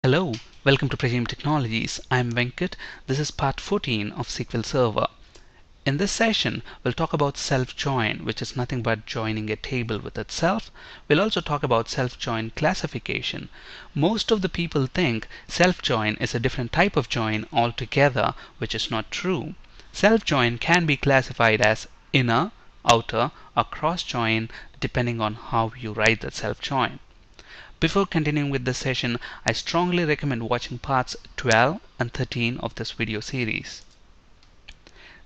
Hello, welcome to Pragim Technologies. I'm Venkat. This is part 14 of SQL Server. In this session, we'll talk about self-join, which is nothing but joining a table with itself. We'll also talk about self-join classification. Most of the people think self-join is a different type of join altogether, which is not true. Self-join can be classified as inner, outer, or cross-join depending on how you write that self-join. Before continuing with this session, I strongly recommend watching parts 12 and 13 of this video series.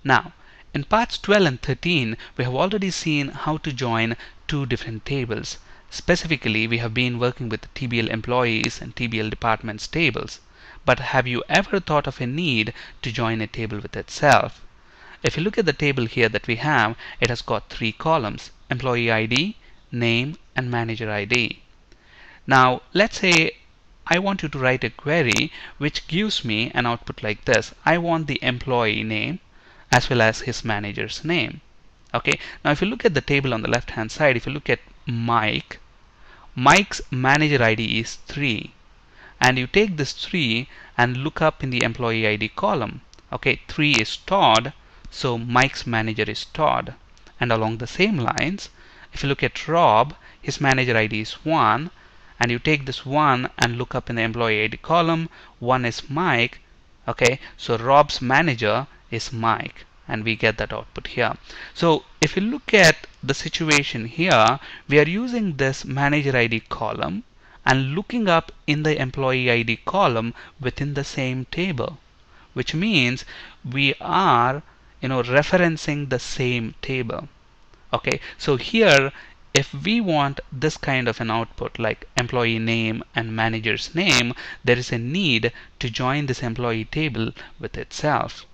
Now, in parts 12 and 13, we have already seen how to join two different tables. Specifically, we have been working with TBL employees and TBL departments tables. But have you ever thought of a need to join a table with itself? If you look at the table here that we have, it has got three columns: employee ID, name, and manager ID. Now, let's say I want you to write a query which gives me an output like this. I want the employee name as well as his manager's name. Okay, now if you look at the table on the left hand side, if you look at Mike's manager ID is 3. And you take this 3 and look up in the employee ID column. Okay, 3 is Todd, so Mike's manager is Todd. And along the same lines, if you look at Rob, his manager ID is 1. And you take this 1 and look up in the employee ID column. 1 is Mike. Okay, so Rob's manager is Mike, and we get that output here. So if you look at the situation here, we are using this manager ID column and looking up in the employee ID column within the same table, which means we are referencing the same table. Okay, so here if we want this kind of an output like employee name and manager's name, there is a need to join this employee table with itself.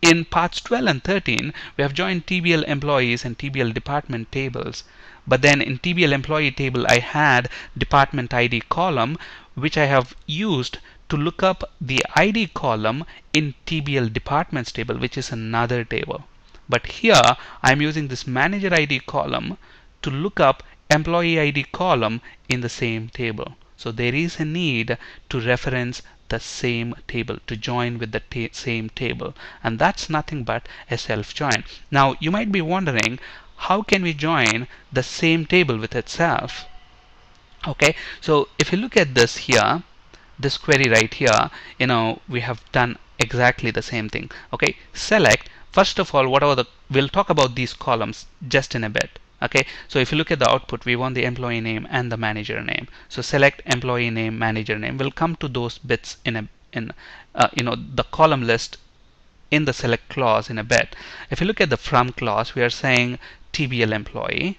In parts 12 and 13, we have joined TBL employees and TBL department tables. But then in TBL employee table, I had department ID column, which I have used to look up the ID column in TBL departments table, which is another table. But here I'm using this manager ID column to look up employee ID column in the same table. So there is a need to reference the same table, to join with the same table, and that's nothing but a self-join. Now you might be wondering, how can we join the same table with itself? Okay, so if you look at this here, this query right here, we have done exactly the same thing. Okay, select. First of all, we'll talk about these columns just in a bit. Okay, so if you look at the output, we want the employee name and the manager name. So select employee name, manager name. We'll come to those bits in the column list in the select clause in a bit. If you look at the from clause, we are saying TBL employee,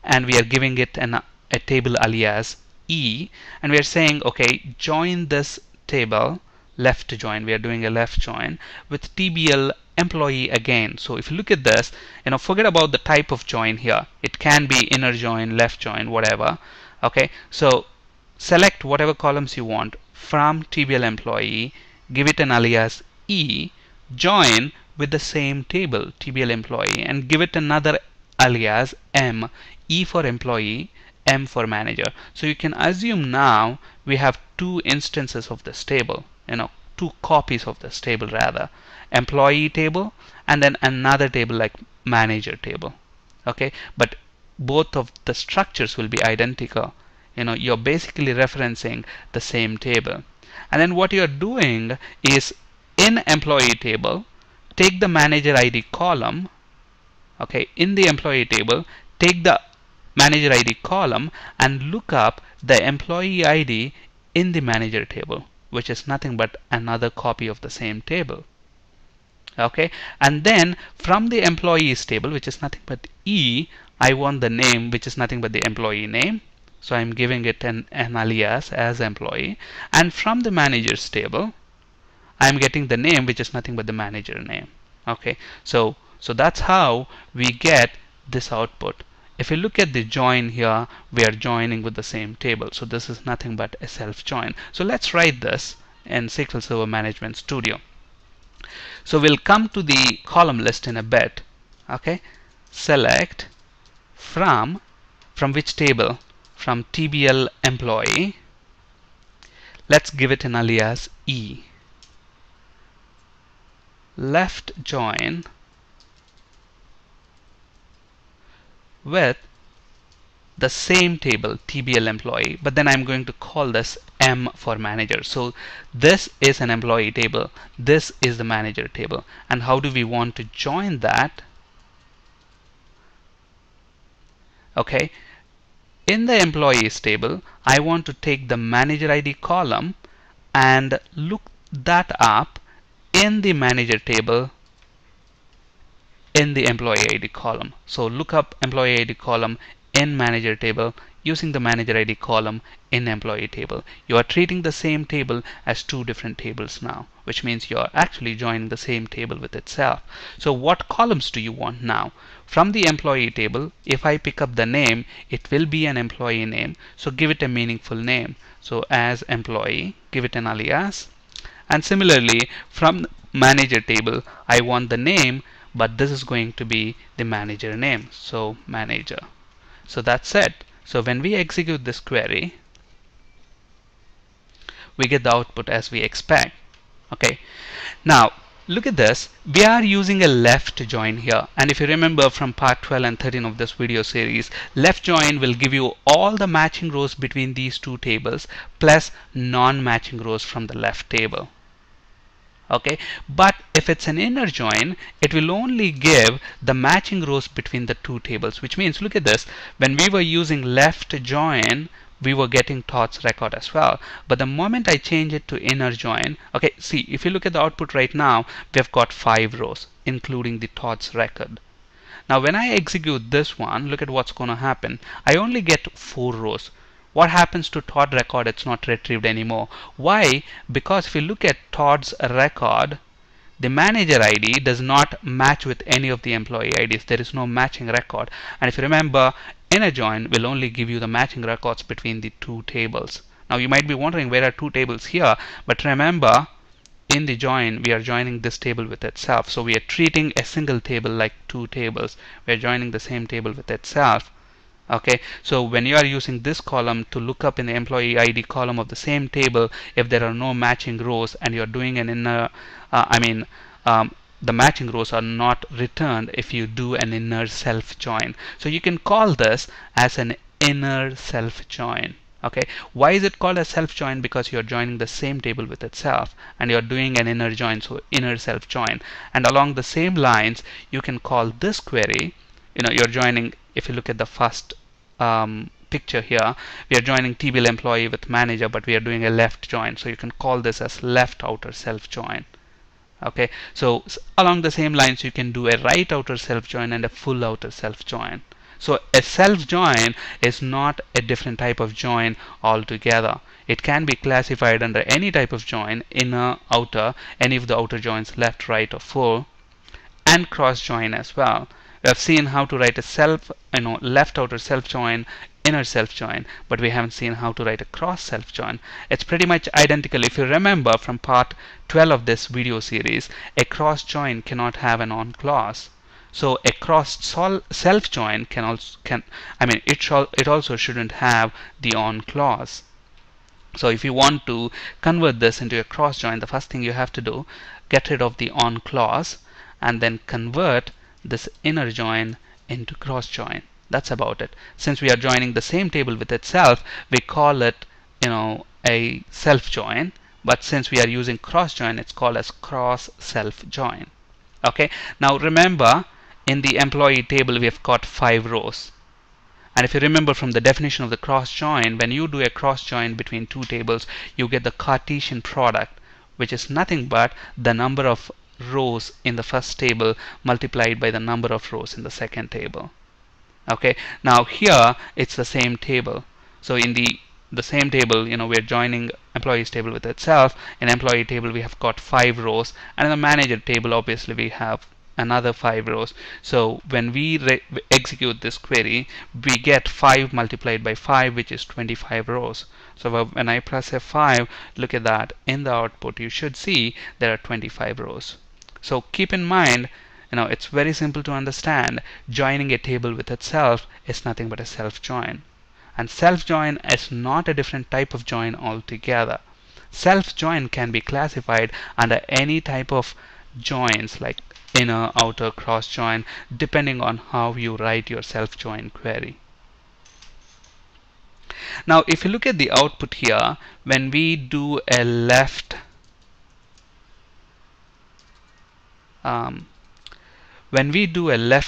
and we are giving it a table alias E, and we are saying, okay, join this table, left to join. We are doing a left join with TBL employee again. So if you look at this, forget about the type of join here. It can be inner join, left join, whatever. Okay, so select whatever columns you want from TBL employee, give it an alias E, join with the same table TBL employee, and give it another alias M, E for employee, M for manager. So you can assume now we have two instances of this table, two copies of this table rather, employee table and then another table like manager table. Okay, but both of the structures will be identical. You're basically referencing the same table. And then what you're doing is, in employee table, take the manager ID column. Okay, in the employee table, take the manager ID column and look up the employee ID in the manager table, which is nothing but another copy of the same table. Okay, and then from the employees table, which is nothing but E, I want the name, which is nothing but the employee name. So I'm giving it an alias as employee. And from the managers table, I'm getting the name, which is nothing but the manager name. Okay, so that's how we get this output. If you look at the join here, we are joining with the same table. So this is nothing but a self-join. So let's write this in SQL Server Management Studio. So we'll come to the column list in a bit. Okay, select from which table? From TBL employee. let's give it an alias E. Left join with the same table, TBL employee, but then I'm going to call this M for manager. So this is an employee table, this is the manager table. And how do we want to join that? Okay, in the employees table, I want to take the manager ID column and look that up in the manager table in the employee ID column. So look up employee ID column in manager table using the manager ID column in employee table. You are treating the same table as two different tables now, which means you are actually joining the same table with itself. So what columns do you want now? From the employee table, if I pick up the name, it will be an employee name. So give it a meaningful name. So as employee, give it an alias. And similarly, from manager table, I want the name, but this is going to be the manager name. So manager. So that's it. So when we execute this query, we get the output as we expect. Okay. Now look at this. We are using a left join here, and if you remember from part 12 and 13 of this video series, left join will give you all the matching rows between these two tables plus non-matching rows from the left table. Okay, but if it's an inner join, it will only give the matching rows between the two tables, which means, look at this, when we were using left join, we were getting Todd's record as well. But the moment I change it to inner join, okay, see, if you look at the output right now, we've got 5 rows, including the Todd's record. Now when I execute this one, look at what's going to happen. I only get 4 rows. What happens to Todd record? It's not retrieved anymore. Why? Because if you look at Todd's record, the manager ID does not match with any of the employee IDs. There is no matching record. And if you remember, inner join will only give you the matching records between the two tables. Now you might be wondering, where are two tables here? But remember, in the join, we are joining this table with itself. So we are treating a single table like two tables. We are joining the same table with itself. Okay, so when you are using this column to look up in the employee ID column of the same table, if there are no matching rows and you're doing an inner, the matching rows are not returned if you do an inner self join. So you can call this as an inner self join. Okay, why is it called a self join? Because you're joining the same table with itself and you're doing an inner join, so inner self join. And along the same lines, you can call this query, you're joining, if you look at the first picture here, we are joining TBL employee with manager, but we are doing a left join, so you can call this as left outer self join. Okay, so along the same lines, you can do a right outer self join and a full outer self join. So a self join is not a different type of join altogether. It can be classified under any type of join, inner, outer, any of the outer joins, left, right, or full, and cross join as well. We have seen how to write a self, left outer self join, inner self join, but we haven't seen how to write a cross self join. It's pretty much identical. If you remember from part 12 of this video series, a cross join cannot have an on clause. So a cross self join it also shouldn't have the on clause. So if you want to convert this into a cross join, the first thing you have to do, get rid of the on clause and then convert this inner join into cross join. That's about it. Since we are joining the same table with itself, we call it a self join, but since we are using cross join, it's called as cross self join. Okay, now remember, in the employee table we have got 5 rows, and if you remember from the definition of the cross join, when you do a cross join between two tables, you get the Cartesian product, which is nothing but the number of rows in the first table multiplied by the number of rows in the second table. Okay, now here it's the same table. So in the same table, we're joining employees table with itself. In employee table we have got 5 rows, and in the manager table obviously we have another 5 rows. So when we execute this query, we get 5 multiplied by 5, which is 25 rows. So when I press F5, look at that, in the output you should see there are 25 rows. So keep in mind, it's very simple to understand. Joining a table with itself is nothing but a self join, and self join is not a different type of join altogether. self join can be classified under any type of joins like inner, outer, cross join, depending on how you write your self join query. Now if you look at the output here, when we do a left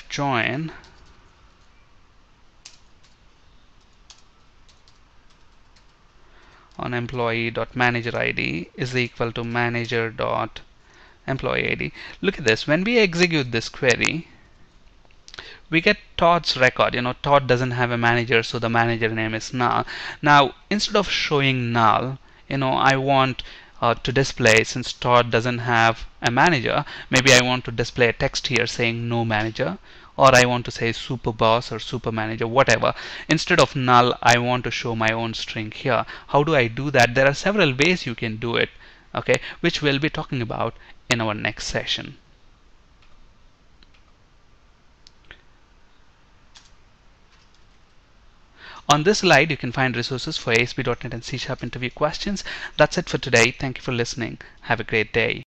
join, on employee.manager_id is equal to manager.employee ID. Look at this. When we execute this query, we get Todd's record. Todd doesn't have a manager, so the manager name is null. Now, instead of showing null, I want to display, since Todd doesn't have a manager, maybe I want to display a text here saying no manager, or I want to say super boss or super manager, whatever. Instead of null, I want to show my own string here. How do I do that? There are several ways you can do it, okay, which we'll be talking about in our next session. On this slide, you can find resources for ASP.NET and C# interview questions. That's it for today. Thank you for listening. Have a great day.